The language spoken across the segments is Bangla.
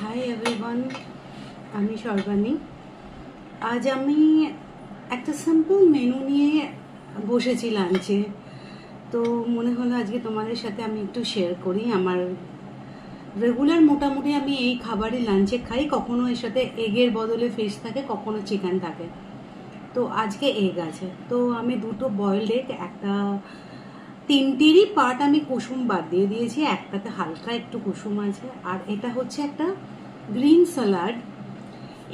হাই এভরিওয়ান, আমি সর্বাণী। আজ আমি একটা সিম্পল মেনু নিয়ে বসেছি লাঞ্চে, তো মনে হলো আজকে তোমাদের সাথে আমি একটু শেয়ার করি। আমার রেগুলার মোটামুটি আমি এই খাবারই লাঞ্চে খাই, কখনো এর সাথে এগের বদলে ফিশ থাকে, কখনো চিকেন থাকে। তো আজকে এগ আছে, তো আমি দুটো বয়েলড এগ, একটা তিনটিরই পার্ট আমি কুসুম বাদ দিয়ে দিয়েছি, একটাতে হালকা একটু কুসুম আছে। আর এটা হচ্ছে একটা গ্রিন স্যালাড।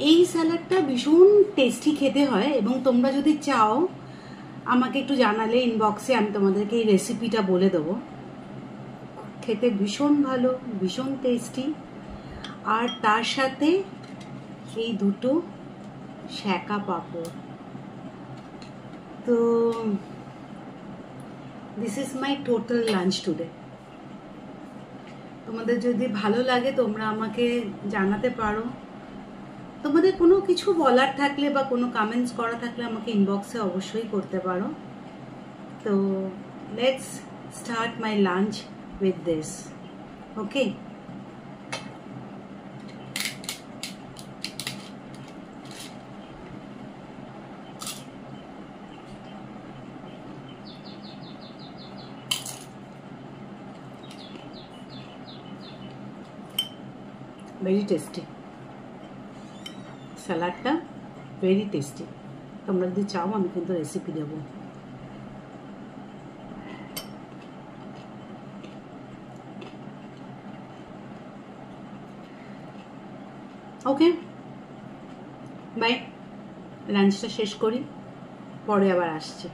এই স্যালাডটা ভীষণ টেস্টি খেতে হয়, এবং তোমরা যদি চাও আমাকে একটু জানালে ইনবক্সে, আমি তোমাদেরকে এই রেসিপিটা বলে দেবো। খেতে ভীষণ ভালো, ভীষণ টেস্টি। আর তার সাথে এই দুটো শ্যাকা পাঁপড়। তো this is my total lunch today. তোমাদের যদি ভালো লাগে তোমরা আমাকে জানাতে পারো। তোমাদের কোনো কিছু বলার থাকলে বা কোনো কমেন্টস করা থাকলে আমাকে ইনবক্সে অবশ্যই করতে পারো। তো let's start my lunch with this. Okay, very tasty স্যালাডটা, ভেরি টেস্টি। তোমরা যদি চাও আমি কিন্তু রেসিপি দেবো। Okay, bye. লাঞ্চটা শেষ করি, পরে আবার আসছে।